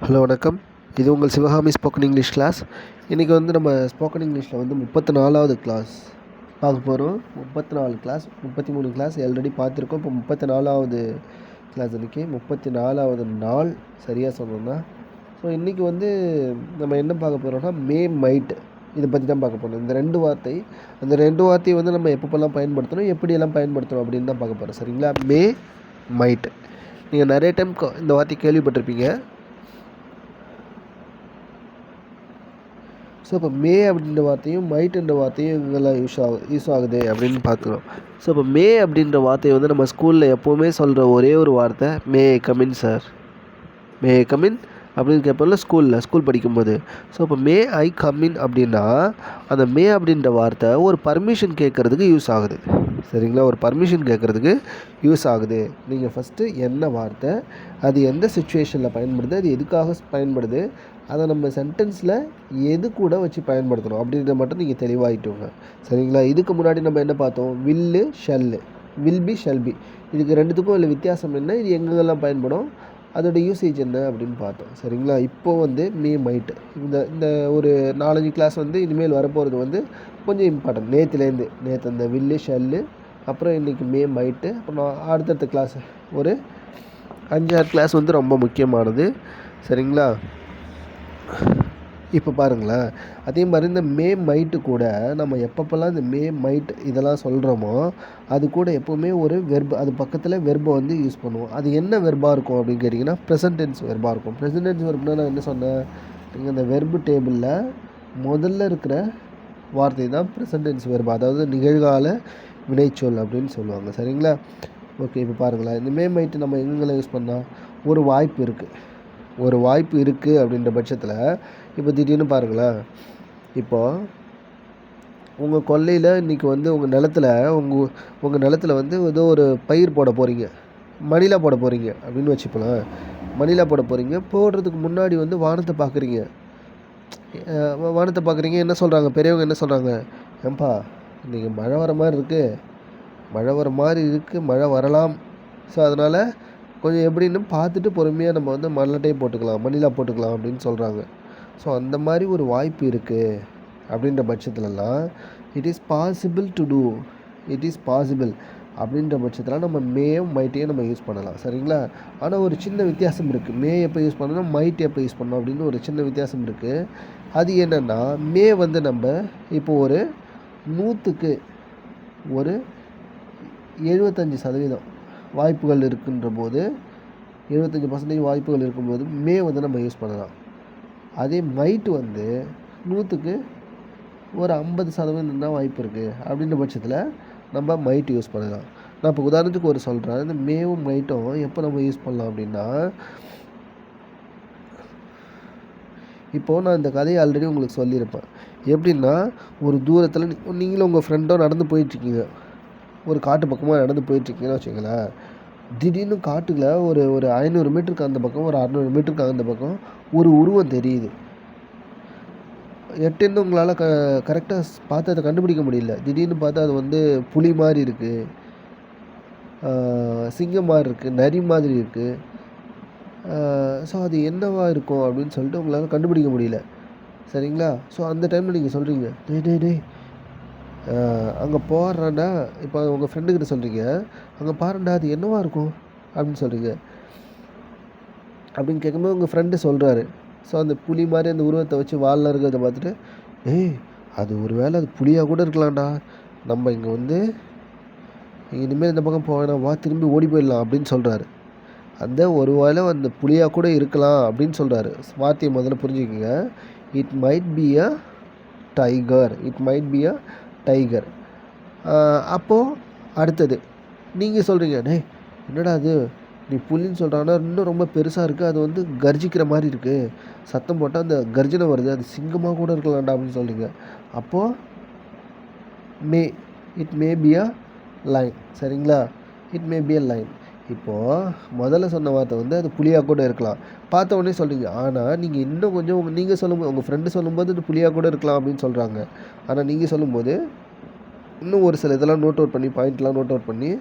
Hello வணக்கம். இது உங்கள் சிவகாமி ஸ்போக்கன் இங்கிலீஷ் கிளாஸ். இன்றைக்கி வந்து நம்ம ஸ்போக்கன் இங்கிலீஷில் வந்து 34வது கிளாஸ் பார்க்க போகிறோம். 34 கிளாஸ், 33 கிளாஸ் ஆல்ரெடி பார்த்துருக்கோம். இப்போ 34வது கிளாஸ் இன்றைக்கி 34வது நாள் சரியாக சொல்லணும்னா. ஸோ இன்றைக்கி வந்து நம்ம என்ன பார்க்க போகிறோம்னா மைட் இதை பற்றி தான் பார்க்க போகிறோம். இந்த ரெண்டு வார்த்தையை வந்து நம்ம எப்பப்பெல்லாம் பயன்படுத்தணும், எப்படியெல்லாம் பயன்படுத்தணும் அப்படின்னு தான் பார்க்க போகிறோம். சரிங்களா? மைட் நீங்கள் நிறைய டைம் இந்த வார்த்தை கேள்விப்பட்டிருப்பீங்க. ஸோ இப்போ அப்படின்ற வார்த்தையும் மைட்டுன்ற வார்த்தையும் இதெல்லாம் யூஸ் ஆகுது அப்படின்னு பார்க்குறோம். ஸோ இப்போ அப்படின்ற வார்த்தையை வந்து நம்ம ஸ்கூலில் எப்போவுமே சொல்கிற ஒரே ஒரு வார்த்தை may come in sir, may come in அப்படின்னு கேட்போம்ல ஸ்கூல் படிக்கும்போது. ஸோ இப்போ மே ஐ கம்மின் அப்படின்னா அந்த அப்படின்ற வார்த்தை ஒரு பர்மிஷன் கேட்குறதுக்கு யூஸ் ஆகுது. சரிங்களா? ஒரு பர்மிஷன் கேட்குறதுக்கு யூஸ் ஆகுது. நீங்கள் ஃபஸ்ட்டு என்ன வார்த்தை, அது எந்த சுச்சுவேஷனில் பயன்படுது, அது எதுக்காக பயன்படுது, அதை நம்ம சென்டென்ஸில் எது கூட வச்சு பயன்படுத்தணும் அப்படின்றத மட்டும் நீங்கள் தெளிவாகிட்டோங்க. சரிங்களா? இதுக்கு முன்னாடி நம்ம என்ன பார்த்தோம்? Shell, will be shell B. இதுக்கு ரெண்டுத்துக்கும் உள்ள வித்தியாசம் என்ன, இது எங்கெல்லாம் பயன்படும், அதோட யூசேஜ் என்ன அப்படின்னு பார்த்தோம். சரிங்களா? இப்போது வந்து மைட்டு இந்த ஒரு 4-5 கிளாஸ் வந்து இனிமேல் வரப்போகிறது வந்து கொஞ்சம் இம்பார்ட்டன்ட். நேற்று அந்த வில்லு ஷெல்லு, அப்புறம் இன்றைக்கி மைட்டு, அப்புறம் அடுத்தடுத்த கிளாஸ் ஒரு 5-6 கிளாஸ் வந்து ரொம்ப முக்கியமானது. சரிங்களா? இப்போ பாருங்களேன், அதே மாதிரி இந்த மைட்டு கூட நம்ம எப்பப்பெல்லாம் இந்த மைட் இதெல்லாம் சொல்கிறோமோ அது கூட எப்போவுமே ஒரு வெர்பு, அது பக்கத்தில் வெர்பை வந்து யூஸ் பண்ணுவோம். அது என்ன வெர்பாக இருக்கும் அப்படின்னு கேட்டிங்கன்னா ப்ரெசன்ட் டென்ஸ் வெர்பாக இருக்கும். ப்ரெசன்ட் டென்ஸ் வெர்ப்னா நான் என்ன சொன்னேன், நீங்கள் இந்த வெர்பு டேபிளில் முதல்ல இருக்கிற வார்த்தை தான் ப்ரெசன்ட் டென்ஸ் வெர்பு, அதாவது நிகழ்கால வினைச்சொல் அப்படின்னு சொல்லுவாங்க. சரிங்களா? ஓகே, இப்போ பாருங்களேன், இந்த மைட்டு நம்ம எங்கெல்லாம் யூஸ் பண்ணால் ஒரு வாய்ப்பு இருக்குது அப்படின்ற பட்சத்தில் இப்போ திடீர்னு பாருங்களேன், இப்போது உங்கள் கொல்லையில் இன்றைக்கி வந்து உங்கள் நிலத்தில் வந்து ஏதோ ஒரு பயிர் போட போகிறீங்க, மணிலா போட போகிறீங்க அப்படின்னு வச்சுப்போங்களேன். மணிலா போட போகிறீங்க, போடுறதுக்கு முன்னாடி வந்து வானத்தை பார்க்குறீங்க. என்ன சொல்கிறாங்க பெரியவங்க, என்ன சொல்கிறாங்க, ஏன்பா இன்றைக்கி மழை வர மாதிரி இருக்குது, மழை வரலாம், ஸோ அதனால் கொஞ்சம் எப்படின்னு பார்த்துட்டு பொறுமையாக நம்ம வந்து மணிலா போட்டுக்கலாம் அப்படின்னு சொல்கிறாங்க. ஸோ அந்த மாதிரி ஒரு வாய்ப்பு இருக்குது அப்படின்ற பட்சத்துலலாம் இட் இஸ் பாசிபிள் அப்படின்ற பட்சத்தில் நம்ம மைட்டையே நம்ம யூஸ் பண்ணலாம். சரிங்களா? ஆனால் ஒரு சின்ன வித்தியாசம் இருக்குது. எப்போ யூஸ் பண்ணணும், மைட் எப்போ யூஸ் பண்ணணும் அப்படின்னு ஒரு சின்ன வித்தியாசம் இருக்குது. அது என்னென்னா வந்து நம்ம இப்போ ஒரு 100க்கு ஒரு 75% வாய்ப்புகள் இருக்குன்ற போது, 75% வாய்ப்புகள் இருக்கும்போது வந்து நம்ம யூஸ் பண்ணலாம். அதே மைட்டு வந்து 100க்கு ஒரு 50% தான் வாய்ப்பு இருக்குது அப்படின்ற பட்சத்தில் நம்ம மைட்டு யூஸ் பண்ணலாம். நான் இப்போ உதாரணத்துக்கு ஒரு சொல்கிறேன், இந்த மைட்டும் எப்போ நம்ம யூஸ் பண்ணலாம் அப்படின்னா, இப்போது நான் இந்த கதையை ஆல்ரெடி உங்களுக்கு சொல்லியிருப்பேன். எப்படின்னா, ஒரு தூரத்தில் நீங்களும் உங்கள் ஃப்ரெண்டோ நடந்து போயிட்டுருக்கீங்க, ஒரு காட்டு பக்கமாக நடந்து போயிட்டுருக்கீங்கன்னு வச்சுங்களேன். திடீர்னு காட்டுக்குள்ள ஒரு 500 மீட்டருக்கு அந்த பக்கம், ஒரு 600 மீட்டருக்கு அந்த பக்கம் ஒரு உருவம் தெரியுது. எட்டேருந்து உங்களால் கரெக்டாக பார்த்து அதை கண்டுபிடிக்க முடியல. திடீர்னு பார்த்தா அது வந்து புலி மாதிரி இருக்குது, சிங்கம் மாதிரி இருக்குது, நரி மாதிரி இருக்குது. ஸோ அது என்னவா இருக்கும் அப்படின்னு சொல்லிட்டு உங்களால் கண்டுபிடிக்க முடியல. சரிங்களா? ஸோ அந்த டைமில் நீங்கள் சொல்கிறீங்க, டேய் அங்கே போடுறாண்டா, இப்போ உங்கள் ஃப்ரெண்டுக்கிட்ட சொல்கிறீங்க, அங்கே பாருண்டா அது என்னவா இருக்கும் அப்படின்னு சொல்கிறீங்க. அப்படின்னு கேட்கும்போது உங்கள் ஃப்ரெண்டு சொல்கிறாரு. ஸோ அந்த புலி மாதிரி அந்த உருவத்தை வச்சு வாலில் இருக்கிறத பார்த்துட்டு, அது ஒரு வேளை அது புலியாக கூட இருக்கலாம்டா, நம்ம இங்கே வந்து இனிமேல் இந்த பக்கம் போவேனா, வா திரும்பி ஓடி போயிடலாம் அப்படின்னு சொல்கிறாரு. அந்த ஒரு வேளை அந்த புலியாக கூட இருக்கலாம் அப்படின்னு சொல்கிறாரு. வார்த்தையை முதல்ல புரிஞ்சுக்கோங்க. It might be a tiger. அப்போது அடுத்தது நீங்கள் சொல்கிறீங்க, என்னடா அது நீ புலின்னு சொல்கிறான்னா இன்னும் ரொம்ப பெருசாக இருக்குது, அது வந்து கர்ஜிக்கிற மாதிரி இருக்குது, சத்தம் போட்டால் அந்த கர்ஜனை வருது, அது சிங்கமாக கூட இருக்கலாம்டா அப்படின்னு சொல்கிறீங்க. அப்போது it may be a line. சரிங்களா? It may be a line. இப்போது முதல்ல சொன்ன வார்த்தை வந்து அது புலியாக கூட இருக்கலாம், பார்த்த உடனே சொல்கிறீங்க. ஆனால் நீங்கள் இன்னும் கொஞ்சம் நீங்கள் சொல்லும்போது, உங்கள் ஃப்ரெண்டு சொல்லும்போது அது புலியாக கூட இருக்கலாம் அப்படின்னு சொல்கிறாங்க. ஆனால் நீங்கள் சொல்லும்போது இன்னும் ஒரு சில இதெல்லாம் பாயிண்ட்லாம் நோட் அவுட் பண்ணி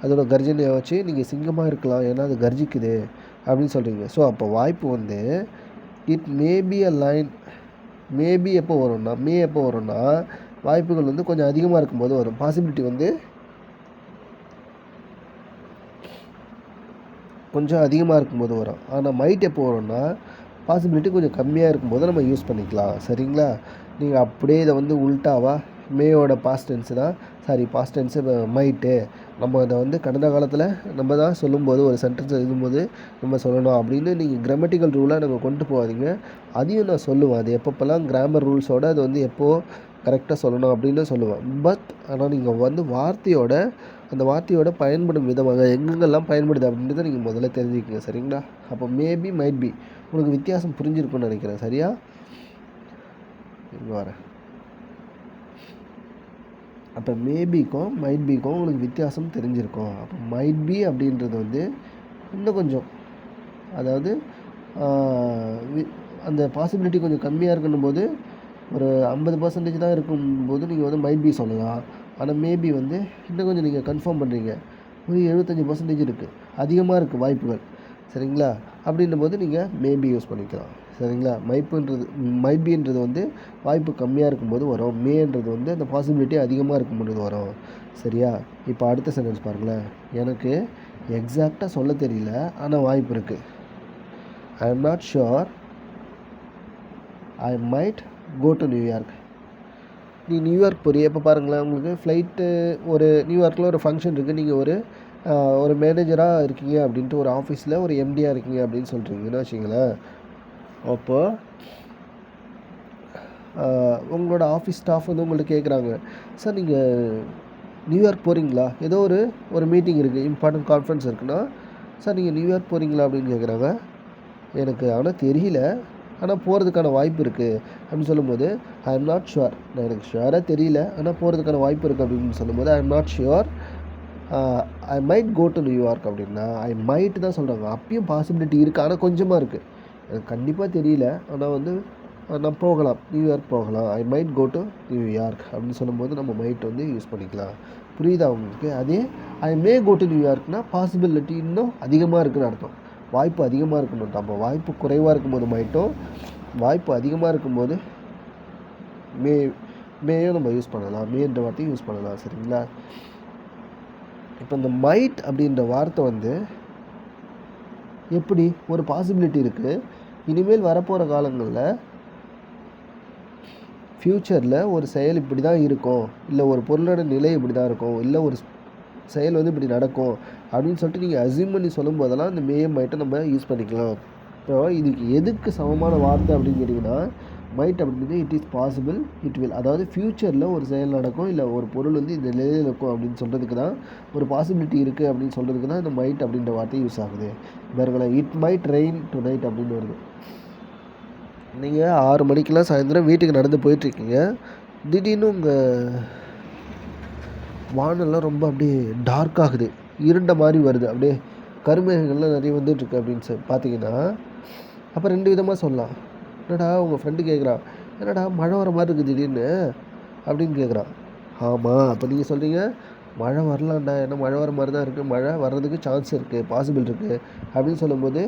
அதோட கர்ஜனையை வச்சு நீங்கள் சிங்கமாக இருக்கலாம், ஏன்னா அது கர்ஜிக்குது அப்படின்னு சொல்கிறீங்க. ஸோ அப்போ வாய்ப்பு வந்து it maybe a line. Maybe எப்போ வரும்னா, எப்போ வரும்னா வாய்ப்புகள் வந்து கொஞ்சம் அதிகமாக இருக்கும்போது வரும். பாசிபிலிட்டி வந்து கொஞ்சம் அதிகமாக இருக்கும்போது வரும். ஆனால் மைட் எப்போ வரும்னா பாசிபிலிட்டி கொஞ்சம் கம்மியாக இருக்கும்போது நம்ம யூஸ் பண்ணிக்கலாம். சரிங்களா? நீங்கள் அப்படியே இதை வந்து உல்ட்டாவா மேயோட பாஸ்ட் டென்ஸு தான், பாஸ்ட் டென்ஸு மைட்டு, நம்ம அதை வந்து கடந்த காலத்தில் நம்ம தான் சொல்லும்போது ஒரு சென்டென்ஸ் எழுதும்போது நம்ம சொல்லணும் அப்படின்னு நீங்கள் கிராமட்டிக்கல் ரூலாக நம்ம கொண்டு போகாதீங்க. அதையும் நான் சொல்லுவேன், அது எப்பப்போல்லாம் கிராமர் ரூல்ஸோடு அது வந்து எப்போது கரெக்டாக சொல்லணும் அப்படின்னு சொல்லுவேன். பட் ஆனால் நீங்கள் வந்து அந்த வார்த்தையோட பயன்படும் விதமாக எங்கெங்கெல்லாம் பயன்படுது அப்படின்றத நீங்கள் முதல்ல தெரிஞ்சுக்கங்க. சரிங்களா? அப்போ மேபி மைட் பி உங்களுக்கு வித்தியாசம் புரிஞ்சிருக்குன்னு நினைக்கிறேன். சரியா? இங்கே வரேன். அப்போ மேபிக்கும் மைட் பிக்கும் உங்களுக்கு வித்தியாசம் தெரிஞ்சிருக்கும். அப்போ மைட் பி அப்படின்றது வந்து இன்னும் கொஞ்சம், அதாவது அந்த பாசிபிலிட்டி கொஞ்சம் கம்மியாக இருக்கணும் போது, ஒரு 50% தான் இருக்கும்போது நீங்கள் வந்து மைட் பி சொல்லலாம். ஆனால் மேபி வந்து இன்னும் கொஞ்சம் நீங்கள் கன்ஃபார்ம் பண்ணுறீங்க, ஒரு 75% இருக்குது, அதிகமாக இருக்குது வாய்ப்புகள். சரிங்களா? அப்படின்னும் போது நீங்கள் மேபி யூஸ் பண்ணிக்கலாம். சரிங்களா? மைட் பின்றது வந்து வாய்ப்பு கம்மியாக இருக்கும்போது வரும். மேன்றது வந்து அந்த பாசிபிலிட்டி அதிகமாக இருக்கும்போது வரும். சரியா? இப்போ அடுத்த சென்டென்ஸ் பாருங்களேன். எனக்கு எக்ஸாக்டாக சொல்ல தெரியல, ஆனால் வாய்ப்பு இருக்குது. I am not sure I might go to New York. நீ நியூயார்க் போறிய எப்போ பாருங்களேன், உங்களுக்கு ஃப்ளைட்டு ஒரு நியூயார்க்கில் ஒரு ஃபங்க்ஷன் இருக்குது, நீங்கள் ஒரு மேனேஜராக இருக்கீங்க அப்படின்ட்டு, ஒரு ஆஃபீஸில் ஒரு எம்டியாக இருக்கீங்க அப்படின்னு சொல்கிறீங்கன்னு வச்சிங்களேன். அப்போது உங்களோட ஆஃபீஸ் ஸ்டாஃப் வந்து உங்கள்கிட்ட கேட்குறாங்க, சார் நீங்கள் நியூயார்க் போகிறீங்களா, ஏதோ ஒரு மீட்டிங் இருக்குது, இம்பார்ட்டன்ட் கான்ஃபரன்ஸ் இருக்குன்னா, சார் நீங்கள் நியூயார்க் போகிறீங்களா அப்படின்னு கேட்குறாங்க. எனக்கு ஆனால் தெரியல, ஆனால் போகிறதுக்கான வாய்ப்பு இருக்குது அப்படின்னு சொல்லும்போது ஐ எம் நாட் ஷுர். நான் எனக்கு ஷுவராக தெரியல, ஆனால் போகிறதுக்கான வாய்ப்பு இருக்குது அப்படின்னு சொல்லும்போது I am not sure I might go to New York அப்படின்னா ஐ மைட் தான் சொல்கிறாங்க. அப்பயும் பாசிபிலிட்டி இருக்குது, ஆனால் கொஞ்சமாக இருக்குது. எனக்கு கண்டிப்பாக தெரியல, ஆனால் வந்து நான் போகலாம், நியூயார்க் போகலாம், I might go to New York அப்படின்னு சொல்லும்போது நம்ம மைட் வந்து யூஸ் பண்ணிக்கலாம். புரியுதா உங்களுக்கு? அதே ஐ மே கோ டு நியூயார்க்னா பாசிபிலிட்டி இன்னும் அதிகமாக இருக்குதுன்னு அர்த்தம், வாய்ப்பு அதிகமாக இருக்கணும். அப்போ வாய்ப்பு குறைவாக இருக்கும்போது மைட்டும், வாய்ப்பு அதிகமாக இருக்கும்போது மேயும் நம்ம யூஸ் பண்ணலாம், மேன்ற வார்த்தையும் யூஸ் பண்ணலாம். சரிங்களா? இப்போ இந்த மைட் அப்படின்ற வார்த்தை வந்து எப்படி ஒரு பாசிபிலிட்டி இருக்குது, இனிமேல் வரப்போகிற காலங்களில் ஃப்யூச்சரில் ஒரு செயல் இப்படி தான் இருக்கும், இல்லை ஒரு பொருளோட நிலை இப்படி தான் இருக்கும், இல்லை ஒரு செயல் வந்து இப்படி நடக்கும் அப்படின்னு சொல்லிட்டு நீங்கள் அசியூம் பண்ணி சொல்லும் போதெல்லாம் இந்த மேயும் மைட்டை நம்ம யூஸ் பண்ணிக்கலாம். இப்போ இதுக்கு எதுக்கு சமமான வார்த்தை அப்படின்னு கேட்டிங்கன்னா, மைட் அப்படின்றது it is possible, it will, அதாவது ஃப்யூச்சரில் ஒரு செயல் நடக்கும், இல்லை ஒரு பொருள் வந்து இந்த நிலையில் இருக்கும் அப்படின்னு சொல்கிறதுக்கு தான், ஒரு பாசிபிலிட்டி இருக்குது அப்படின்னு சொல்கிறதுக்கு தான் இந்த மைட் அப்படின்ற வார்த்தை யூஸ் ஆகுது. வேறு it might rain to night அப்படின்னு வருது. நீங்கள் 6 மணிக்கெலாம் சாயந்தரம் வீட்டுக்கு நடந்து போயிட்டுருக்கீங்க, திடீர்னு உங்கள் வானெல்லாம் ரொம்ப அப்படியே டார்க் ஆகுது, இருண்ட மாதிரி வருது, அப்படியே கருமேகங்கள்லாம் நிறைய வந்துட்டுருக்கு அப்படின்னு பார்த்தீங்கன்னா, அப்போ 2 விதமாக சொல்லலாம். என்னடா உங்கள் ஃப்ரெண்டு கேட்குறான், என்னடா மழை வர மாதிரி இருக்குது திடீர்னு அப்படின்னு கேட்குறான். ஆமாம், அப்போ நீங்கள் சொல்கிறீங்க மழை வரலாம்டா, ஏன்னா மழை வர மாதிரி தான் இருக்குது, மழை வர்றதுக்கு சான்ஸ் இருக்குது, பாசிபிள் இருக்குது அப்படின்னு சொல்லும்போது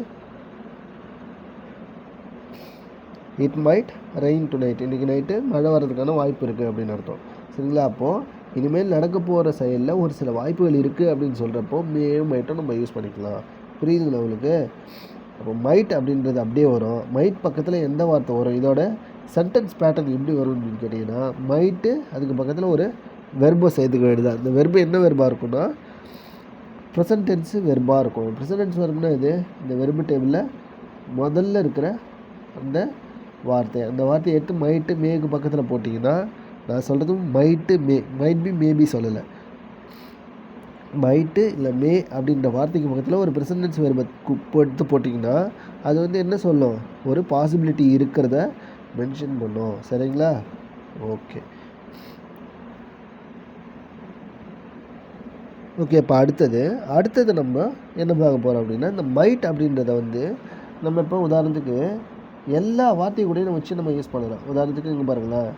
it might rain to night, இன்றைக்கி நைட்டு மழை வர்றதுக்கான வாய்ப்பு இருக்குது அப்படின்னு அர்த்தம். சரிங்களா? அப்போது இனிமேல் நடக்க போகிற செயலில் ஒரு சில வாய்ப்புகள் இருக்குது அப்படின்னு சொல்கிறப்போ மேயும் மைட்டும் நம்ம யூஸ் பண்ணிக்கலாம். புரியுதுங்களா உங்களுக்கு? அப்போ மைட் அப்படின்றது அப்படியே வரும். மைட் பக்கத்தில் எந்த வார்த்தை வரும், இதோட சென்டென்ஸ் பேட்டர்ன் எப்படி வரும் அப்படின்னு கேட்டிங்கன்னா, மைட்டு அதுக்கு பக்கத்தில் ஒரு வெர்பை சேர்த்துக்க வேண்டியதான். இந்த வெர்பு என்ன வெர்பாக இருக்குன்னா, ப்ரெசன்ட் டென்ஸு வெர்பாக இருக்கும். ப்ரெசன்ட் டென்ஸ் வெர்புனா இது, இந்த வெர்பு டேபிளில் முதல்ல இருக்கிற அந்த வார்த்தையை எடுத்து மைட்டு மேக்கு பக்கத்தில் போட்டிங்கன்னா, நான் சொல்கிறது மைட் பி மேபி சொல்லலை, மைட்டு இல்லை மே அப்படின்ற வார்த்தைக்கு பக்கத்தில் ஒரு ப்ரெசன்ட் டென்ஸ் வெர்பை எடுத்து போட்டிங்கன்னா அது வந்து என்ன சொல்லும், ஒரு பாசிபிலிட்டி இருக்கிறத மென்ஷன் பண்ணும். சரிங்களா? ஓகே. இப்போ அடுத்தது நம்ம என்ன பார்க்க போகிறோம் அப்படின்னா, இந்த மைட் அப்படின்றத வந்து நம்ம இப்போ உதாரணத்துக்கு எல்லா வார்த்தையும் கூட வச்சு நம்ம யூஸ் பண்ணலாம். உதாரணத்துக்கு இங்கே பாருங்களேன்,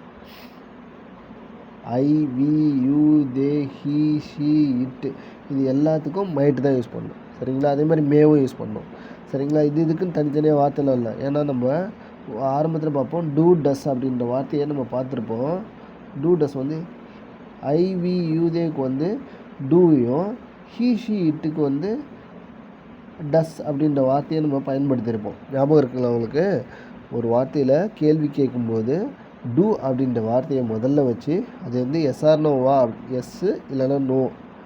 I, we, you, they, he, she, it, இது எல்லாத்துக்கும் மைட் தான் யூஸ் பண்ணணும். சரிங்களா? அதே மாதிரி மேவும் யூஸ் பண்ணணும். சரிங்களா? இதுக்குன்னு தனித்தனியாக வார்த்தைலாம் இல்லை. ஏன்னா நம்ம ஆரம்பத்தில் பார்ப்போம். டூ டஸ் அப்படின்ற வார்த்தையை நம்ம பார்த்துருப்போம். டூ டஸ் வந்து ஐவி யூதேக்கு வந்து டூயும், ஹீ ஷி இட்டுக்கு வந்து டஸ் அப்படின்ற வார்த்தையை நம்ம பயன்படுத்தியிருப்போம். ஞாபகம் இருக்குங்களா உங்களுக்கு? ஒரு வார்த்தையில் கேள்வி கேட்கும்போது டூ அப்படின்ற வார்த்தையை முதல்ல வச்சு அது வந்து எஸ் ஆர் நோவா, எஸ்ஸு இல்லைன்னா நோ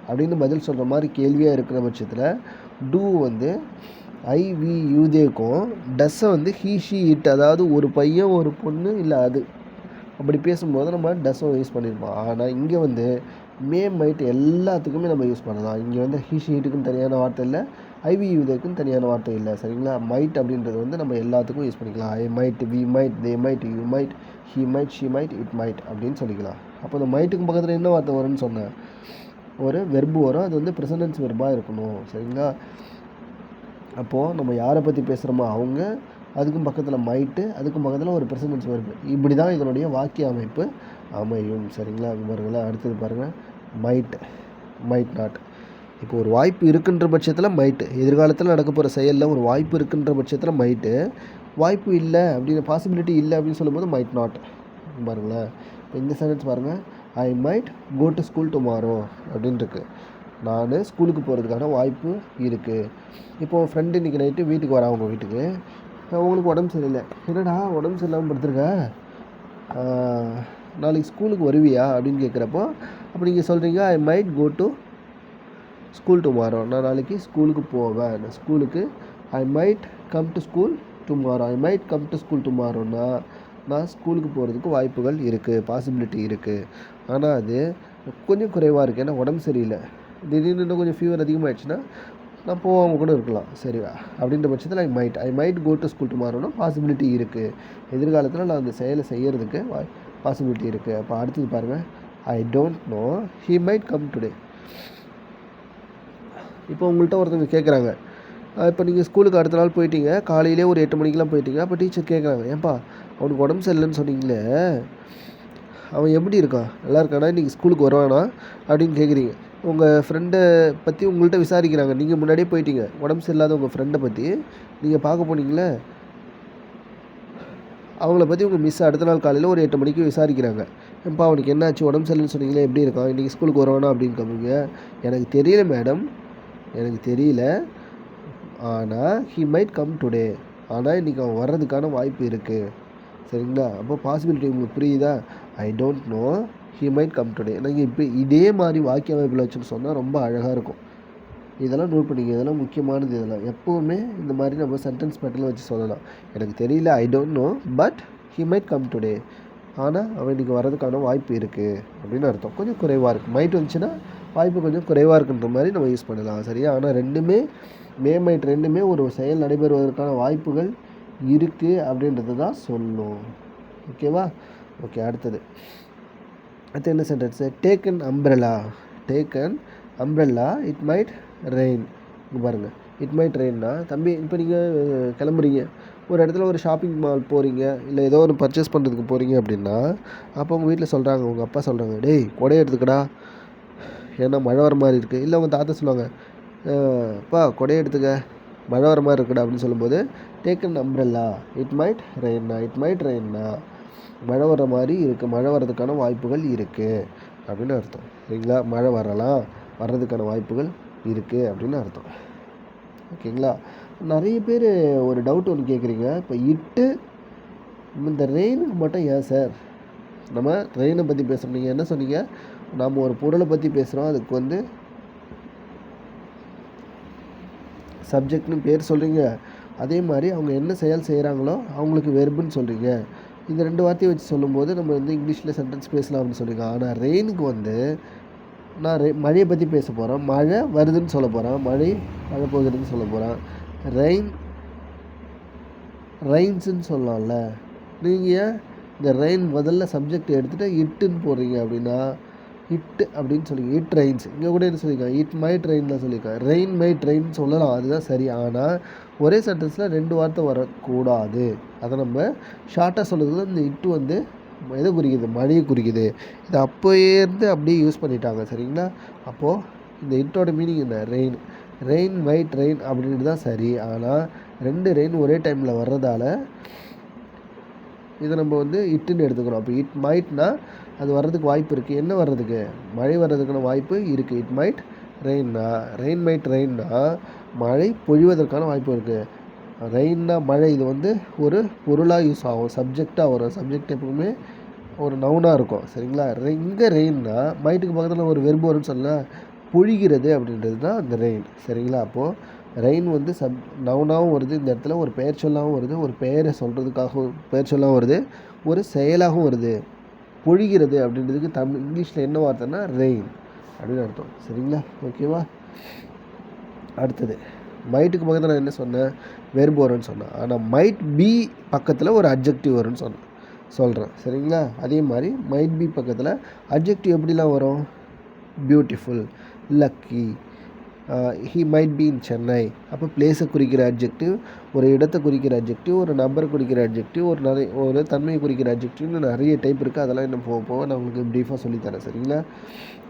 அப்படின்னு பதில் சொல்கிற மாதிரி கேள்வியாக இருக்கிற பட்சத்தில் டூ வந்து ஐவி யூதேக்கும், டஸ்ஸை வந்து ஹீ ஷி இட், அதாவது ஒரு பையன் ஒரு பொண்ணு இல்லை அது அப்படி பேசும்போது நம்ம டஸ்ஸை யூஸ் பண்ணியிருப்போம். ஆனால் இங்கே வந்து மே மைட் எல்லாத்துக்குமே நம்ம யூஸ் பண்ணலாம். இங்கே வந்து ஹீ ஷி இட்டுக்குன்னு தனியான வார்த்தை இல்லை, ஐவி யூதேக்குன்னு தனியான வார்த்தை இல்லை. சரிங்களா? மைட் அப்படின்றது வந்து நம்ம எல்லாத்துக்கும் யூஸ் பண்ணிக்கலாம். I might, we might, they might, you might, he might, she might, it might அப்படின்னு சொல்லிக்கலாம். அப்போ இந்த மைட்டுக்கு பக்கத்தில் என்ன வார்த்தை வரும்னு சொன்னேன்? ஒரு வெர்பு வரும். அது வந்து ப்ரெசன்டென்ஸ் வெர்பாக இருக்கணும். சரிங்களா? அப்போது நம்ம யாரை பற்றி பேசுகிறோமோ அவங்க, அதுக்கும் பக்கத்தில் மைட்டு, அதுக்கும் பக்கத்தில் ஒரு ப்ரெசன்டென்ஸ் வெர்பு. இப்படி தான் இதனுடைய வாக்கிய அமைப்பு அமையும். சரிங்களா? பாருங்களா, அடுத்தது பாருங்கள். Might, might not. இப்போ ஒரு வாய்ப்பு இருக்குன்ற பட்சத்தில் மைட்டு, எதிர்காலத்தில் நடக்க போகிற செயலில் ஒரு வாய்ப்பு இருக்குன்ற பட்சத்தில் மைட்டு, வாய்ப்பு இல்லை அப்படின்னு, பாசிபிலிட்டி இல்லை அப்படின்னு சொல்லும்போது மைட் நாட். பாருங்களேன், இப்போ இந்த சென்டென்ஸ் பாருங்கள். I might go to school tomorrow அப்படின்னு இருக்குது. நான் ஸ்கூலுக்கு போகிறதுக்கான வாய்ப்பு இருக்குது. இப்போது ஃப்ரெண்டு இன்றைக்கி நைட்டு வீட்டுக்கு வரேன், அவங்க வீட்டுக்கு. உங்களுக்கு உடம்பு சரியில்லை. என்னடா உடம்பு சரியில்லாமல் படுத்துருக்க, நாளைக்கு ஸ்கூலுக்கு வருவியா அப்படின்னு கேட்குறப்போ, அப்போ நீங்கள் சொல்கிறீங்க I might go to school tomorrow, நான் நாளைக்கு ஸ்கூலுக்கு போவேன். நான் ஸ்கூலுக்கு I might come to school tomorrow, I might come to school டுமாரோன்னா நான் ஸ்கூலுக்கு போகிறதுக்கு வாய்ப்புகள் இருக்குது, பாசிபிலிட்டி இருக்குது. ஆனால் அது கொஞ்சம் குறைவாக இருக்குது. ஏன்னா உடம்பு சரியில்லை, திடீர்னு இன்னும் கொஞ்சம் ஃபீவர் அதிகமாகிடுச்சுன்னா நான் போகாமல் கூட இருக்கலாம். சரி, அப்படின்ற பட்சத்தில் I might go to school டுமாரோன்னா பாசிபிலிட்டி இருக்குது, எதிர்காலத்தில் நான் அந்த செயலை செய்கிறதுக்கு பாசிபிலிட்டி இருக்குது. அப்போ அடுத்தது பாருங்கள். I don't know he might come today. இப்போ உங்கள்கிட்ட ஒருத்தவங்க கேட்குறாங்க, இப்போ நீங்கள் ஸ்கூலுக்கு அடுத்த நாள் போயிட்டீங்க, காலையிலே ஒரு 8 மணிக்கெலாம் போயிட்டீங்க. அப்போ டீச்சர் கேட்குறாங்க, ஏன்பா அவனுக்கு உடம்பு சரியில்லைன்னு சொன்னீங்களே, அவன் எப்படி இருக்கான், நல்லா இருக்கானா, இன்றைக்கி ஸ்கூலுக்கு வருவானா அப்படின்னு கேட்குறீங்க. உங்கள் ஃப்ரெண்டை பற்றி உங்கள்கிட்ட விசாரிக்கிறாங்க. நீங்கள் முன்னாடியே போயிட்டீங்க, உடம்பு சரியில்லாத உங்கள் ஃப்ரெண்டை பற்றி நீங்கள் பார்க்க போனீங்களே, அவங்கள பற்றி உங்கள் மிஸ் அடுத்த நாள் காலையில் ஒரு 8 மணிக்கு விசாரிக்கிறாங்க. ஏன்பா அவனுக்கு என்னாச்சு, உடம்பு சரியில்லைன்னு சொன்னீங்களே, எப்படி இருக்கான், இன்றைக்கி ஸ்கூலுக்கு வருவானா அப்படின்னு கேட்பீங்க. எனக்கு தெரியல மேடம், எனக்கு தெரியல, ஆனால் ஹீ மைட் கம் டுடே, ஆனால் இன்றைக்கி அவன் வர்றதுக்கான வாய்ப்பு இருக்குது. சரிங்களா? அப்போ பாசிபிலிட்டி உங்களுக்கு புரியுதா? I don't know he might come today. நீங்கள் இப்போ இதே மாதிரி வாக்கிய அமைப்பில் வச்சுன்னு சொன்னால் ரொம்ப அழகாக இருக்கும். இதெல்லாம் நோட் பண்ணிங்க, இதெல்லாம் முக்கியமானது. இதெல்லாம் எப்போவுமே இந்த மாதிரி நம்ம சென்டென்ஸ் பேட்டர்னில் வச்சு சொல்லலாம். எனக்கு தெரியல, I don't know, but he might come today, ஆனால் அவன் இன்றைக்கி வர்றதுக்கான வாய்ப்பு இருக்குது அப்படின்னு அர்த்தம். கொஞ்சம் குறைவாக இருக்குது, மைட் வந்துச்சுன்னா வாய்ப்பு கொஞ்சம் குறைவாக இருக்குன்ற மாதிரி நம்ம யூஸ் பண்ணலாம். சரியா? ஆனால் ரெண்டுமே மைட் ரெண்டுமே ஒரு செயல் நடைபெறுவதற்கான வாய்ப்புகள் இருக்குது அப்படின்றது தான் சொல்லும். ஓகேவா? ஓகே, அடுத்தது என்ன sentence? Take an umbrella. Take an umbrella, it might rain. இங்கே பாருங்கள், இட் மைட் ரெயின்னா, தம்பி இப்போ நீங்கள் கிளம்புறீங்க, ஒரு இடத்துல ஒரு ஷாப்பிங் மால் போகிறீங்க, இல்லை ஏதோ ஒரு பர்ச்சேஸ் பண்ணுறதுக்கு போகிறீங்க அப்படின்னா, அப்போ உங்கள் வீட்டில் சொல்கிறாங்க, உங்கள் அப்பா சொல்கிறாங்க, டேய் கொடையை எடுத்துக்கடா, ஏன்னா மழை வர மாதிரி இருக்குது. இல்லை உங்கள் தாத்தா சொல்லுவாங்க, அப்பா கொடையை எடுத்துக்க, மழை வர மாதிரி இருக்குடா அப்படின்னு சொல்லும்போது, take an umbrella, it might ரெயின்னா, இட் மைட் ரெயின்னா, மழை வர்ற மாதிரி இருக்குது, மழை வர்றதுக்கான வாய்ப்புகள் இருக்குது அப்படின்னு அர்த்தம். சரிங்களா? மழை வரலாம், வர்றதுக்கான வாய்ப்புகள் இருக்குது அப்படின்னு அர்த்தம். ஓகேங்களா? நிறைய பேர் ஒரு டவுட் ஒன்று கேட்குறீங்க, இப்போ இட்டு இந்த ரெயினுக்கு மட்டும் ஏன் சார் நம்ம ரெயினை பற்றி பேசுகிறோம்? நீங்கள் என்ன சொன்னீங்க, நாம் ஒரு பொருளை பற்றி பேசுகிறோம், அதுக்கு வந்து சப்ஜெக்ட்னு பேர் சொல்கிறீங்க, அதே மாதிரி அவங்க என்ன செயல் செய்கிறாங்களோ அவங்களுக்கு வெர்புன்னு சொல்கிறீங்க. இந்த 2 வார்த்தையை வச்சு சொல்லும்போது நம்ம வந்து இங்கிலீஷில் சென்டென்ஸ் பேசலாம் அப்படின்னு சொல்லியிருங்க. ஆனால் ரெயினுக்கு வந்து நான் மழையை பற்றி பேச போகிறேன், மழை வருதுன்னு சொல்ல போகிறேன், மழை போகுதுன்னு சொல்ல போகிறேன். ரெயின்ஸுன்னு சொல்லலாம்ல. நீங்கள் இந்த ரெயின் முதல்ல சப்ஜெக்ட் எடுத்துகிட்டு இட்டுன்னு போடுறீங்க அப்படின்னா, இட்டு அப்படின்னு சொல்லிங்க, இட் ரெயின்ஸ். இங்கே கூட என்ன சொல்லியிருக்காங்க, இட் மைட் ரெயின் தான் சொல்லியிருக்காங்க. ரெயின் மைட் ரெயின் சொல்லலாம், அதுதான் சரி. ஆனால் ஒரே சென்டென்ஸில் 2 வார்த்தை வரக்கூடாது. அதை நம்ம ஷார்ட்டாக சொல்கிறதுல இந்த இட்டு வந்து எதை குறிக்குது, மழையை குறிக்குது. இது அப்போயே அப்படியே யூஸ் பண்ணிட்டாங்க. சரிங்களா? அப்போது இந்த இட்டோட மீனிங் என்ன, ரெயின். ரெயின் மைட் ரெயின் அப்படின்ட்டு தான் சரி. ஆனால் 2 ரெயின் ஒரே டைமில் வர்றதால இதை நம்ம வந்து இட்டுன்னு எடுத்துக்கிறோம். அப்போ இட் மைட்னா அது வர்றதுக்கு வாய்ப்பு இருக்குது. என்ன வர்றதுக்கு? மழை வர்றதுக்கான வாய்ப்பு இருக்குது. இட் மைட் ரெயின்னா, ரெயின் மைட் ரெயின்னா மழை பொழிவதற்கான வாய்ப்பு இருக்குது. ரெயின்னா மழை, இது வந்து ஒரு பொருளாக யூஸ் ஆகும், சப்ஜெக்டாக வரும். சப்ஜெக்ட் எப்பவுமே ஒரு நவுனாக இருக்கும். சரிங்களா? இங்கே ரெயின்னா மைட்டுக்கு பக்கத்தில் ஒரு வெர்பு வரும்னு சொல்லலாம். பொழிகிறது அப்படின்றது தான் அந்த ரெயின். சரிங்களா? அப்போது ரெயின் வந்து நவுனாகவும் வருது, இந்த இடத்துல ஒரு பெயர் சொல்லாகவும் வருது, ஒரு பெயரை சொல்கிறதுக்காக பெயர் சொல்லாகவும் வருது, ஒரு செயலாகவும் வருது. பொழிகிறது அப்படின்றதுக்கு இங்கிலீஷில் என்ன வார்த்தைன்னா ரெயின் அப்படின்னு அர்த்தம். சரிங்களா? ஓகேவா? அடுத்தது மைட்டுக்கு பக்கத்தில் நான் என்ன சொன்னேன்? வெர்பு வரும்னு சொன்னேன். ஆனால் மைட் பி பக்கத்தில் ஒரு அட்ஜெக்டிவ் வரும்னு சொல்கிறேன். சரிங்களா? அதே மாதிரி மைட் பி பக்கத்தில் அட்ஜெக்டிவ் எப்படிலாம் வரும்? Beautiful, lucky, he might be in Chennai. அப்போ பிளேஸை குறிக்கிற அட்ஜெக்டிவ், ஒரு இடத்தை குறிக்கிற அட்ஜெக்டிவ், ஒரு நம்பரை குறிக்கிற அட்ஜெக்டிவ், ஒரு தன்மையை குறிக்கிற அட்ஜெக்டிவ்னு நிறைய டைப் இருக்குது. அதெல்லாம் இன்னும் போக நான் உங்களுக்கு ப்ரீஃபாக சொல்லித்தரேன். சரிங்களா?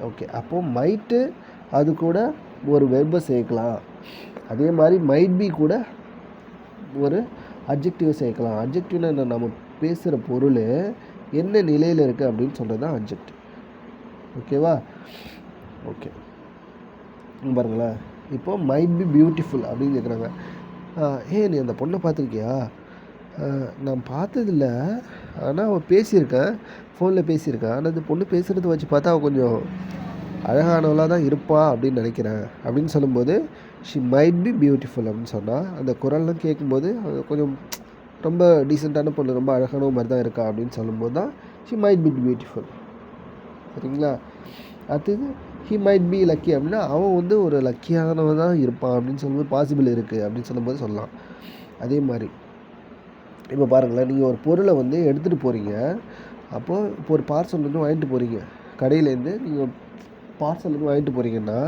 ஓகே. அப்போது மைட்டு அது கூட ஒரு வெர்பை சேர்க்கலாம். அதே மாதிரி மைட் பி கூட ஒரு அட்ஜெக்டிவ் சேர்க்கலாம். அட்ஜெக்டிவ்னா என்ன? நம்ம பேசுகிற பொருள் என்ன நிலையில் இருக்குது அப்படின்னு சொல்கிறது தான் அட்ஜெக்டிவ். ஓகேவா? ஓகே, பாருங்களேன். இப்போது மைட் பி பியூட்டிஃபுல் அப்படின்னு கேட்குறாங்க. நீ அந்த பொண்ணை பார்த்துருக்கியா? நான் பார்த்ததில்ல, ஆனால் அவள் பேசியிருக்கேன், ஃபோனில் பேசியிருக்கேன். ஆனால் அந்த பொண்ணு பேசுகிறத வச்சு பார்த்தா அவள் கொஞ்சம் அழகானவளாக தான் இருப்பா அப்படின்னு நினைக்கிறேன் அப்படின்னு சொல்லும்போது ஷி மைட் பி பியூட்டிஃபுல் அப்படின்னு சொன்னால், அந்த குரல்லாம் கேட்கும்போது அது கொஞ்சம் ரொம்ப டீசெண்டான பொண்ணு, ரொம்ப அழகான மாதிரி தான் இருக்கா அப்படின்னு சொல்லும்போது தான் ஷி மைட் பி பியூட்டிஃபுல். சரிங்களா? அடுத்தது ஹி மைட் பி லக்கி அப்படின்னா அவன் வந்து ஒரு லக்கியானவன் தான் இருப்பான் அப்படின்னு சொல்லும்போது பாசிபிள் இருக்குது அப்படின்னு சொல்லும்போது சொல்லலாம். அதே மாதிரி இப்போ பாருங்களேன், நீங்கள் ஒரு பொருளை வந்து எடுத்துகிட்டு போகிறீங்க. அப்போது இப்போ ஒரு பார்சல் வந்து வாங்கிட்டு போகிறீங்க கடையிலேருந்து. நீங்கள் பார்சல் வந்து வாங்கிட்டு போகிறீங்கன்னா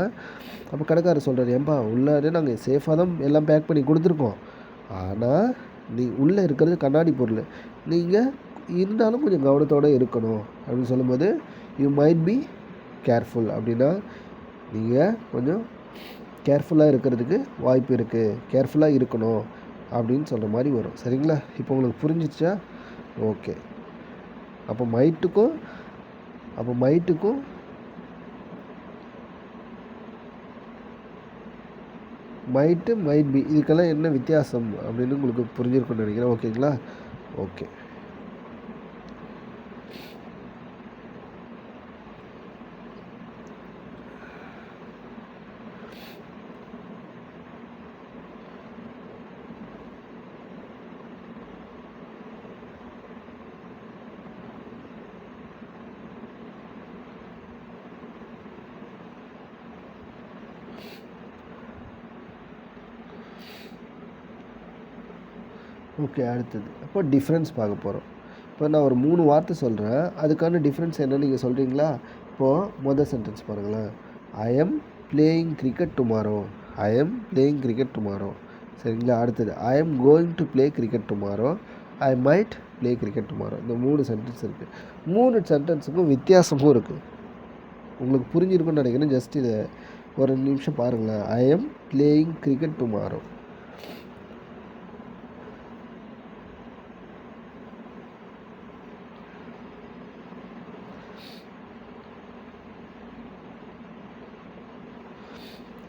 அப்போ கடைக்காரர் சொல்கிறார், ஏன்பா உள்ளாரு நாங்கள் சேஃபாக தான் எல்லாம் பேக் பண்ணி கொடுத்துருக்கோம், ஆனால் நீ உள்ளே இருக்கிறது கண்ணாடி பொருள், நீங்கள் இருந்தாலும் கொஞ்சம் கவனத்தோடு இருக்கணும் அப்படின்னு சொல்லும்போது யூ மைட் பி கேர்ஃபுல். அப்படின்னா நீங்கள் கொஞ்சம் கேர்ஃபுல்லாக இருக்கிறதுக்கு வாய்ப்பு இருக்குது, கேர்ஃபுல்லாக இருக்கணும் அப்படின்னு சொல்கிற மாதிரி வரும். சரிங்களா? இப்போ உங்களுக்கு புரிஞ்சிச்சா? ஓகே. அப்போ மைட்டுக்கும் மைட்டு மைட் பி இதுக்கெல்லாம் என்ன வித்தியாசம் அப்படின்னு உங்களுக்கு புரிஞ்சிருக்குன்னு நினைக்கிறேன். ஓகேங்களா? ஓகே. ஓகே, அடுத்தது அப்போ டிஃப்ரென்ஸ் பார்க்க போகிறோம். இப்போ நான் ஒரு 3 வார்த்தை சொல்கிறேன், அதுக்கான டிஃப்ரென்ஸ் என்னன்னு நீங்கள் சொல்கிறீங்களா? இப்போது மொதல் சென்டென்ஸ் பாருங்களேன். ஐ am playing cricket tomorrow. I am playing cricket tomorrow. சரிங்களா? அடுத்தது I am going to play cricket tomorrow. I might play cricket tomorrow. இந்த 3 சென்டென்ஸ் இருக்குது. 3 சென்டென்ஸுக்கும் வித்தியாசமும் இருக்குது. உங்களுக்கு புரிஞ்சிருக்குன்னு நினைக்கிறேன். ஜஸ்ட் இதை ஒரு நிமிஷம் பாருங்களேன். ஐ எம் பிளேயிங் கிரிக்கெட் டுமாரோ.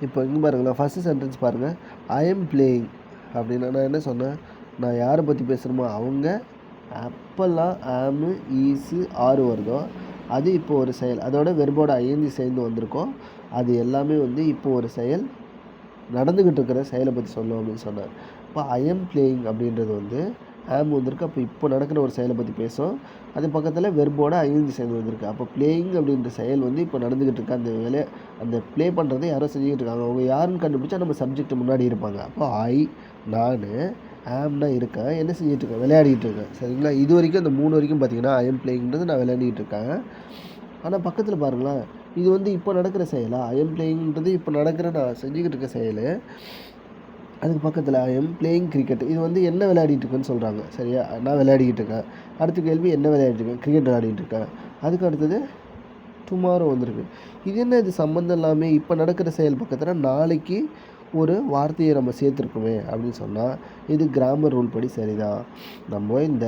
இப்போ இங்கே பாருங்களேன், ஃபஸ்ட்டு சென்டென்ஸ் பாருங்கள். ஐ எம் பிளேயிங் அப்படின்னா நான் என்ன சொன்னேன்? நான் யாரை பற்றி பேசுகிறோமோ அவங்க அப்போல்லாம் ஆமு ஈஸு ஆறு வருதோ அது இப்போ ஒரு செயல், அதோட வெர்போட ஐஎன்ஜி சேர்ந்து வந்திருக்கோம். அது எல்லாமே வந்து இப்போ ஒரு செயல், நடந்துக்கிட்டு இருக்கிற செயலை பற்றி சொல்லும் அப்படின்னு சொன்னேன். இப்போ ஐ எம் பிளேயிங் அப்படின்றது வந்து ஆம் வந்திருக்கு, அப்போ இப்போ நடக்கிற ஒரு செயலை பற்றி பேசும். அது பக்கத்தில் வெர்போட ஐஎன்ஜி சேர்ந்து வந்திருக்கு. அப்போ பிளேயிங் அப்படின்ற செயல் வந்து இப்போ நடந்துக்கிட்டு இருக்கு. அந்த வேலையை அந்த ப்ளே பண்ணுறதை யாரோ செஞ்சுக்கிட்டு இருக்காங்க. அவங்க யாருன்னு கண்டுபிடிச்சா நம்ம சப்ஜெக்ட் முன்னாடி இருப்பாங்க. அப்போ நான் ஆம்னா இருக்கேன், என்ன செஞ்சுட்டு இருக்கேன்? விளையாடிட்டு இருக்கேன். சரிங்களா? இது வரைக்கும் அந்த 3 வரைக்கும் பார்த்தீங்கன்னா ஐ எம் பிளேயிங்கிறது நான் விளையாடிட்டு இருக்கேன். ஆனால் பக்கத்தில் பாருங்களேன், இது வந்து இப்போ நடக்கிற செயலா? ஐ எம் பிளேயிங்கிறது இப்போ நடக்கிற நான் செஞ்சுக்கிட்டு இருக்க செயல். அதுக்கு பக்கத்தில் ஐ எம் பிளேயிங் கிரிக்கெட், இது வந்து என்ன விளையாடிட்டு இருக்கேன்னு சொல்கிறாங்க. சரியா? நான் விளையாடிக்கிட்டு இருக்கேன். அடுத்த கேள்வி என்ன விளையாடிட்டு இருக்கேன்? கிரிக்கெட் விளையாடிட்டு இருக்கேன். அதுக்கு அடுத்தது டுமாரோ வந்திருக்கு. இது என்ன, இது சம்மந்தம் இல்லாமல் இப்போ நடக்கிற செயல் பக்கத்தில் நாளைக்கு ஒரு வார்த்தையை நம்ம சேர்த்துருக்கோமே அப்படின்னு சொன்னால் இது கிராமர் ரூல் படி சரிதான். நம்ம இந்த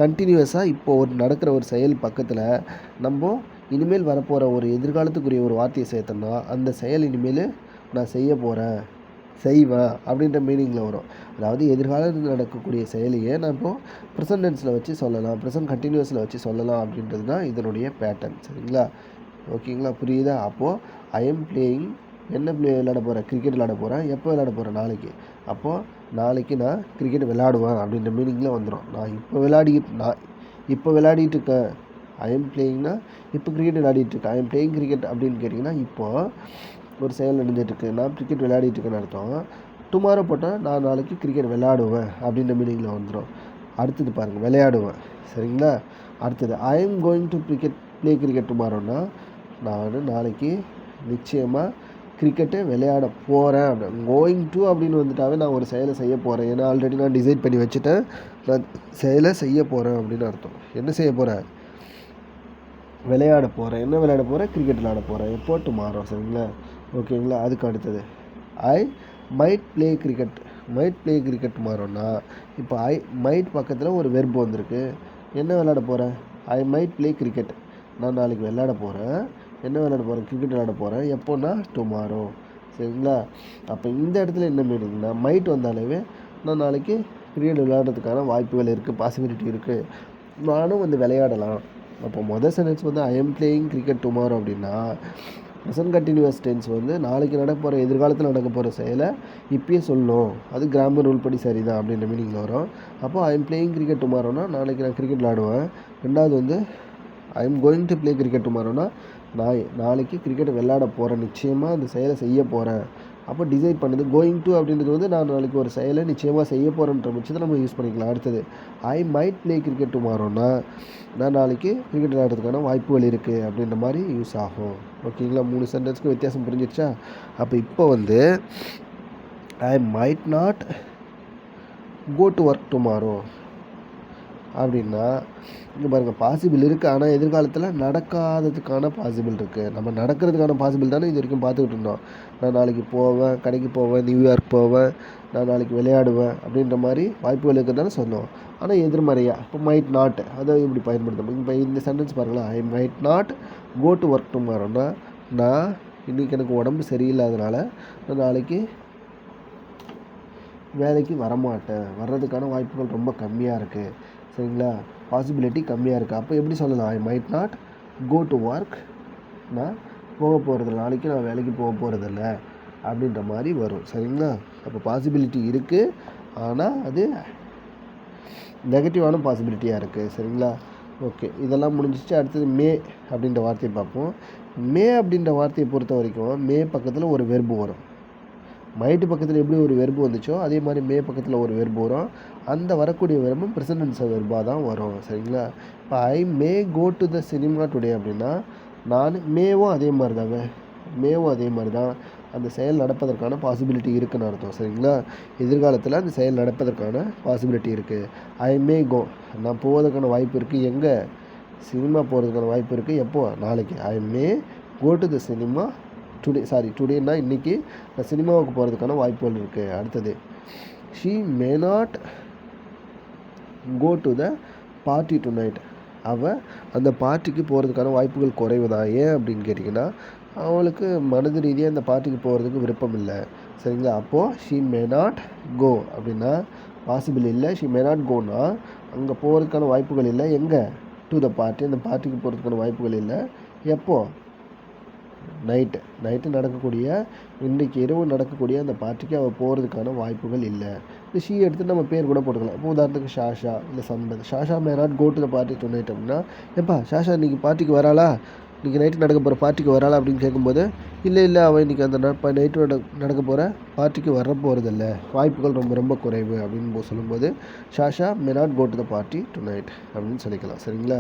கண்டினியூஸாக இப்போ நடக்கிற ஒரு செயல் பக்கத்தில் நம்ம இனிமேல் வரப்போகிற ஒரு எதிர்காலத்துக்குரிய ஒரு வார்த்தையை சேர்த்தோம்னா அந்த செயல் இனிமேல் நான் செய்ய போகிறேன், செய்வேன் அப்படின்ற மீனிங்கில் வரும். அதாவது எதிர்காலத்தில் நடக்கக்கூடிய செயலையே நான் இப்போது ப்ரெசன்ட் டென்ஸில் வச்சு சொல்லலாம், ப்ரெசன்ட் கண்டினியூஸில் வச்சு சொல்லலாம் அப்படின்றது தான் இதனுடைய பேட்டர்ன். சரிங்களா? ஓகேங்களா? புரியுதா? அப்போது ஐ எம் பிளேயிங், என்ன விளையாட போகிறேன்? கிரிக்கெட் விளையாட போகிறேன். எப்போ விளையாட போகிறேன்? நாளைக்கு. அப்போது நாளைக்கு நான் கிரிக்கெட் விளையாடுவேன் அப்படின்ற மீனிங்கில் வந்துடும். நான் இப்போ விளையாடிட்டு இருக்கேன். ஐ எம் பிளேயிங்னா இப்போ கிரிக்கெட் விளையாடிட்டு இருக்கேன். ஐ எம் பிளேயிங் கிரிக்கெட் அப்படின்னு கேட்டிங்கன்னா இப்போது ஒரு செயல் நடந்துகிட்ருக்கு, நான் கிரிக்கெட் விளையாடிட்டு இருக்கேன்னு அர்த்தம். டுமாரோ போட்டால் நான் நாளைக்கு கிரிக்கெட் விளையாடுவேன் அப்படின்ற மீனிங்கில் வந்துடும். அடுத்தது பாருங்கள், விளையாடுவேன். சரிங்களா? அடுத்தது I am going to play cricket டுமாரோன்னா நான் நாளைக்கு நிச்சயமாக கிரிக்கெட்டை விளையாட போகிறேன். அப்படி கோயிங் டு அப்படின்னு வந்துட்டாவே நான் ஒரு செயலை செய்ய போகிறேன். ஏன்னா ஆல்ரெடி நான் டிசைட் பண்ணி வச்சுட்டேன், நான் செயலை செய்ய போகிறேன் அப்படின்னு அர்த்தம். என்ன செய்ய போகிறேன்? விளையாட போகிறேன். என்ன விளையாட போகிறேன்? கிரிக்கெட் விளையாட போகிறேன். எப்போ? டுமாரோ. சரிங்களா? ஓகேங்களா? அதுக்கு அடுத்தது ஐ மைட் ப்ளே கிரிக்கெட் டுமாரோன்னா இப்போ ஐ மைட் பக்கத்தில் ஒரு வெர்பு வந்திருக்கு. என்ன விளையாட போகிறேன்? ஐ மைட் ப்ளே கிரிக்கெட், நான் நாளைக்கு விளையாட போகிறேன். என்ன விளையாட போகிறேன்? கிரிக்கெட் விளையாட போகிறேன். எப்போன்னா? டுமாரோ. சரிங்களா? அப்போ இந்த இடத்துல என்ன மீனிங்னா மைட் வந்தாலே நான் நாளைக்கு கிரிக்கெட் விளையாடுறதுக்கான வாய்ப்புகள் இருக்குது, பாசிபிலிட்டி இருக்குது, நானும் வந்து விளையாடலாம். அப்போ மொதல் சென்டென்ஸ் வந்து I am playing cricket tomorrow அப்படின்னா ப்ரெசன்ட் கண்டினியூஸ் டென்ஸ் வந்து நாளைக்கு நடக்க போகிற எதிர்காலத்தில் நடக்க போகிற செயலை இப்பயே சொல்லணும், அது கிராமர் ரூல் படி சரிதான் அப்படின்ற மீனிங்கில் வரும். அப்போது ஐ எம் பிளேயிங் கிரிக்கெட் டுமாரோனா நாளைக்கு நான் கிரிக்கெட் விளையாடுவேன். ரெண்டாவது வந்து I am going to play cricket டுமாரோனா நான் நாளைக்கு கிரிக்கெட் விளையாட போகிறேன், நிச்சயமாக அந்த செயலை செய்ய போகிறேன். அப்போ டிசைட் பண்ணுது. கோயிங் டு அப்படின்றது வந்து நான் நாளைக்கு ஒரு செயலை நிச்சயமாக செய்ய போகிறேன்ற பட்சத்தை நம்ம யூஸ் பண்ணிக்கலாம். அடுத்தது ஐ மைட் ப்ளே கிரிக்கெட் டுமாரோன்னா நான் நாளைக்கு கிரிக்கெட் விளையாடுறதுக்கான வாய்ப்புகள் இருக்குது அப்படின்ற மாதிரி யூஸ் ஆகும். ஓகேங்களா? 3 சென்டென்ஸ்க்கு வித்தியாசம் புரிஞ்சிடுச்சா? அப்போ இப்போ வந்து I might not go to work tomorrow அப்படின்னா இங்கே பாருங்கள், பாசிபிள் இருக்குது, ஆனால் எதிர்காலத்தில் நடக்காததுக்கான பாசிபிள் இருக்குது. நம்ம நடக்கிறதுக்கான பாசிபிள் தானே இது வரைக்கும் பார்த்துக்கிட்டு இருந்தோம். நான் நாளைக்கு போவேன், கடைக்கு போவேன், நியூயார்க் போவேன், நான் நாளைக்கு விளையாடுவேன் அப்படின்ற மாதிரி வாய்ப்புகள் இருக்குது தானே சொன்னோம். ஆனால் எதிர்மறையாக இப்போ மைட் நாட் அதை இப்படி பயன்படுத்தணும். இப்போ இந்த சென்டென்ஸ் பாருங்களேன், I might not go to work டுமாரோன்னா நான் இன்றைக்கி எனக்கு உடம்பு சரியில்லாதனால நான் நாளைக்கு வேலைக்கு வரமாட்டேன், வர்றதுக்கான வாய்ப்புகள் ரொம்ப கம்மியாக இருக்குது. சரிங்களா? பாசிபிலிட்டி கம்மியாக இருக்குது. அப்போ எப்படி சொல்லலாம்? I might not go to work, நான் போக போகிறதில்ல, நாளைக்கு நான் வேலைக்கு போக போகிறதில்ல அப்படின்ற மாதிரி வரும். சரிங்களா? அப்போ பாசிபிலிட்டி இருக்குது, ஆனால் அது நெகட்டிவான பாசிபிலிட்டியாக இருக்குது. சரிங்களா? ஓகே, இதெல்லாம் முடிஞ்சிச்சு. அடுத்தது மே அப்படின்ற வார்த்தையை பார்ப்போம். மே அப்படின்ற வார்த்தையை பொறுத்த வரைக்கும் மே பக்கத்தில் ஒரு வெர்பு வரும். மைட்டு பக்கத்தில் எப்படி ஒரு வெர்பு வந்துச்சோ அதே மாதிரி மே பக்கத்தில் ஒரு வெர்பு வரும். அந்த வரக்கூடிய வெர்பும் ப்ரெசன்ட் டென்ஸ் வெர்பாக தான் வரும். சரிங்களா? இப்போ I may go to the cinema today அப்படின்னா நான் மேவும் அதே மாதிரி தான் அந்த செயல் நடப்பதற்கான பாசிபிலிட்டி இருக்குதுன்னு அர்த்தம். சரிங்களா? எதிர்காலத்தில் அந்த செயல் நடப்பதற்கான பாசிபிலிட்டி இருக்குது. ஐ மே கோ, நான் போவதற்கான வாய்ப்பு இருக்குது. எங்கே? சினிமா போகிறதுக்கான வாய்ப்பு இருக்குது. எப்போது? நாளைக்கு. ஐ may go to the cinema டுடேன்னா இன்றைக்கி நான் சினிமாவுக்கு போகிறதுக்கான வாய்ப்புகள் இருக்குது. அடுத்தது she may not go to the party tonight, அவள் அந்த பார்ட்டிக்கு போகிறதுக்கான வாய்ப்புகள் குறைவு தான். ஏன் அப்படின்னு கேட்டிங்கன்னா அவளுக்கு மனது ரீதியாக அந்த பார்ட்டிக்கு போகிறதுக்கு விருப்பம் இல்லை. சரிங்களா? அப்போது ஷீ மே நாட் கோ அப்படின்னா பாசிபிள் இல்லை. ஷீ மே நாட் கோனா அங்கே போகிறதுக்கான வாய்ப்புகள் இல்லை. எங்கே? டு த பார்ட்டி, அந்த பார்ட்டிக்கு போகிறதுக்கான வாய்ப்புகள் இல்லை. எப்போது? நைட்டு நடக்கக்கூடிய, இன்றைக்கு இரவு நடக்கக்கூடிய அந்த பார்ட்டிக்கு அவள் போகிறதுக்கான வாய்ப்புகள் இல்லை. இந்த ஷீ எடுத்து நம்ம பேர் கூட போட்டுக்கலாம். இப்போ உதாரணத்துக்கு ஷாஷா இல்லை Sampath. Sasha may not go to the party tonight அப்படின்னா எப்பா ஷாஷா இன்றைக்கி பார்ட்டிக்கு வராளா, இன்றைக்கி நைட்டு நடக்க போகிற பார்ட்டிக்கு வராளா அப்படின்னு கேட்கும்போது இல்லை அவள் இன்றைக்கி அந்த நைட்டு நடக்க போகிற பார்ட்டிக்கு வர போகிறதில்ல, வாய்ப்புகள் ரொம்ப ரொம்ப குறைவு அப்படின்னு சொல்லும்போது Sasha may not go to the party tonight அப்படின்னு சொல்லிக்கலாம். சரிங்களா?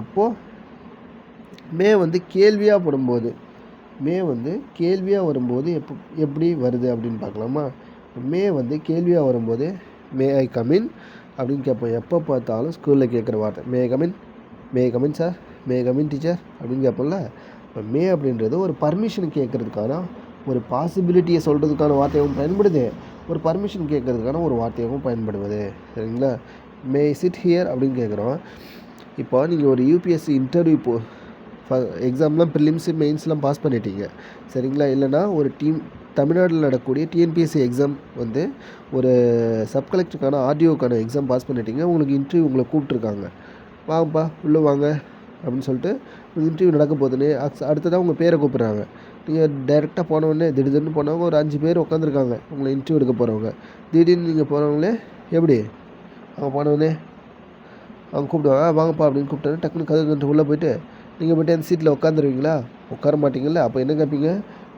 அப்போது மே வந்து கேள்வியாக வரும்போது எப்படி வருது அப்படின்னு பார்க்கலாமா? மே வந்து கேள்வியாக வரும்போது மே ஐ கமின் அப்படின்னு கேட்போம். எப்போ பார்த்தாலும் ஸ்கூலில் கேட்குற வார்த்தை may come in sir, may come in teacher அப்படின்னு கேட்போம்ல. இப்போ மே அப்படின்றது ஒரு பர்மிஷன் கேட்குறதுக்கான ஒரு பாசிபிலிட்டியை சொல்கிறதுக்கான வார்த்தையாகவும் பயன்படுது, ஒரு பர்மிஷன் கேட்குறதுக்கான ஒரு வார்த்தையாகவும் பயன்படுவது. சரிங்களா? மே சிட் ஹியர் அப்படின்னு கேட்குறோம். இப்போ நீங்கள் ஒரு யூபிஎஸ்சி இன்டர்வியூ எக்ஸாம்லாம் ப்ரிலிம்ஸு மெயின்ஸ்லாம் பாஸ் பண்ணிட்டீங்க சரிங்களா. இல்லைனா ஒரு தமிழ்நாட்டில் நடக்கக்கூடிய டிஎன்பிஎஸ்சி எக்ஸாம் வந்து ஒரு சப் கலெக்டருக்கான ஆர்டிஓக்கான எக்ஸாம் பாஸ் பண்ணிட்டீங்க. உங்களுக்கு இன்டர்வியூ உங்களை கூப்பிட்ருக்காங்க, வாங்கப்பா உள்ளே வாங்க அப்படின்னு சொல்லிட்டு இன்டர்வியூ நடக்க போதுன்னு அடுத்ததாக உங்கள் பேரை கூப்பிட்றாங்க. நீங்கள் டைரெக்டாக போனவொடனே திடீர்னு போனவங்க ஒரு 5 பேர் உட்காந்துருக்காங்க உங்களை இன்டர்வியூ எடுக்க போகிறவங்க. திடீர்னு நீங்கள் போகிறவங்களே எப்படி அவங்க போனவொடனே அவங்க கூப்பிடுவாங்க, வாங்கப்பா அப்படின்னு கூப்பிட்டாரு. டக்குன்னு கதை உள்ளே போயிட்டு நீங்கள் போய்ட்டு அந்த சீட்டில் உட்காந்துருவீங்களா? உட்கார மாட்டிங்கல்ல. அப்போ என்ன கேட்பீங்க?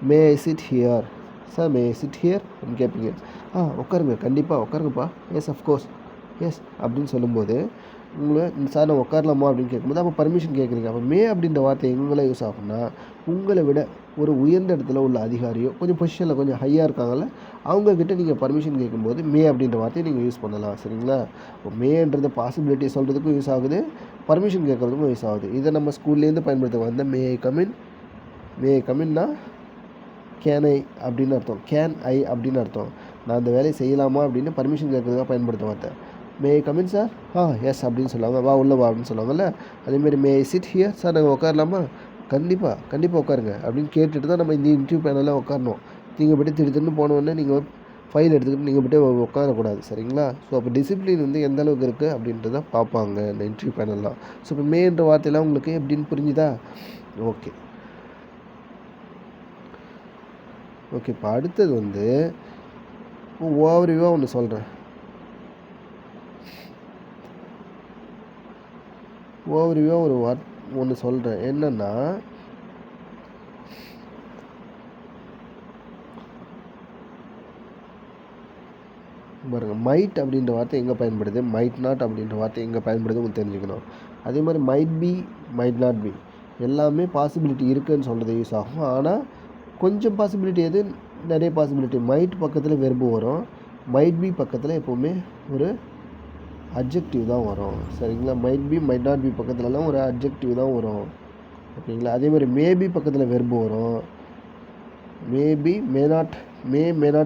May I sit here sir, may I sit here அப்படின்னு கேட்பீங்க. உட்காருங்க, கண்டிப்பாக உட்காருங்கப்பா. எஸ் அஃப்கோர்ஸ், எஸ் அப்படின்னு சொல்லும்போது உங்களை சார் நான் உட்காரலாமா அப்படின்னு கேட்கும்போது அப்போ பர்மிஷன் கேட்குறீங்க. அப்போ மே அப்படின்ற வார்த்தை எங்களை யூஸ் ஆகும்னா உங்களை விட ஒரு உயர்ந்த இடத்துல உள்ள அதிகாரியோ கொஞ்சம் பொசிஷனில் கொஞ்சம் ஹையாக இருக்காங்கல்ல அவங்கக்கிட்ட நீங்கள் பர்மிஷன் கேட்கும்போது மே அப்படின்ற வார்த்தையை நீங்கள் யூஸ் பண்ணலாம் சரிங்களா. இப்போ மேன்றது பாசிபிலிட்டி சொல்கிறதுக்கும் யூஸ் ஆகுது, பர்மிஷன் கேட்குறதுக்கும் யூஸ் ஆகுது. இதை நம்ம ஸ்கூல்லேருந்து பயன்படுத்த வந்த மே I come in. May I கமின்னா can I அப்படின்னு அர்த்தம், கேன் ஐ அப்படின்னு அர்த்தம். நான் அந்த வேலையை செய்யலாமா அப்படின்னு பர்மிஷன் கேட்குறதுக்காக பயன்படுத்த மாட்டேன். மே ஐ கமின் சார், எஸ் அப்படின்னு சொல்லுவாங்க, வா உள்ளே வா அப்படின்னு சொல்லுவாங்கல்ல. அதேமாரி மே ஐ சிட் ஹியர் சார், நாங்கள் உட்காரலாமா? கண்டிப்பாக உட்காருங்க அப்படின்னு கேட்டுட்டு தான் நம்ம இந்த இன்டர்வியூ பேனலில் உட்காரணும். நீங்கள் போய்ட்டு திடீர்னு போனோடனே நீங்கள் ஃபைல் எடுத்துக்கிட்டு நீங்கள் போய்ட்டு உட்காரக்கூடாது சரிங்களா. ஸோ அப்போ டிசிப்ளின் வந்து எந்த அளவுக்கு இருக்குது அப்படின்றத பார்ப்பாங்க இந்த இன்டர்வியூ பேனல்லாம். ஸோ இப்போ மேன்ற வார்த்தையெல்லாம் உங்களுக்கு எப்படின்னு புரிஞ்சுதா? ஓகே, இப்போ அடுத்தது வந்து ஓவர்வியூவாக ஒன்று சொல்கிறேன். ஓவர்வியூவாக ஒன்று சொல்கிறேன். என்னென்னா பாருங்கள், மைட் அப்படின்ற வார்த்தை எங்கே பயன்படுது, மைட் நாட் அப்படின்ற வார்த்தை எங்கே பயன்படுது உங்களுக்கு தெரிஞ்சுக்கணும். அதே மாதிரி might be, might not be எல்லாமே பாசிபிலிட்டி இருக்குதுன்னு சொல்கிறது யூஸ் ஆகும். ஆனால் கொஞ்சம் பாசிபிலிட்டி எது, நிறைய பாசிபிலிட்டி. மைட் பக்கத்தில் வெர்பு வரும், மைட் பி பக்கத்தில் எப்போவுமே ஒரு அட்ஜெக்டிவ் தான் வரும் சரிங்களா. Might be, might not be பக்கத்துலலாம் ஒரு அட்ஜெக்டிவ் தான் வரும் ஓகேங்களா. அதே மாதிரி மேபி பக்கத்தில் வெர்பு வரும், மேபி மே நாட்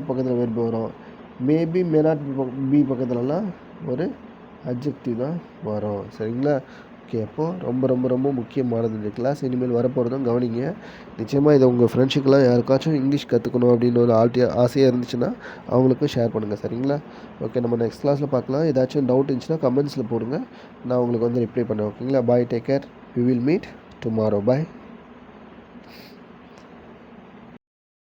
பக்கத்தில் வெர்பு வரும், மேபி மே நாட் பி பக்கத்துலலாம் ஒரு அட்ஜெக்டிவ் தான் வரும் சரிங்களா. ஓகே, அப்போது ரொம்ப ரொம்ப ரொம்ப முக்கியமானது இந்த கிளாஸ். இனிமேல் வரப்போகிறதும் கவனிங்க. நிச்சயமாக இதை உங்கள் ஃப்ரெண்ட்ஸுக்கெல்லாம் யாருக்காச்சும் இங்கிலீஷ் கற்றுக்கணும் அப்படின்னு ஒரு ஆசையாக இருந்துச்சுன்னா அவங்களுக்கும் ஷேர் பண்ணுங்கள் சரிங்களா. ஓகே, நம்ம நெக்ஸ்ட் கிளாஸில் பார்க்கலாம். ஏதாச்சும் டவுட் இருந்துச்சுன்னா கமெண்ட்ஸில் போடுங்க, நான் உங்களுக்கு வந்து ரிப்ளை பண்ணேன். ஓகேங்களா. Bye, take care, we will meet tomorrow. Bye.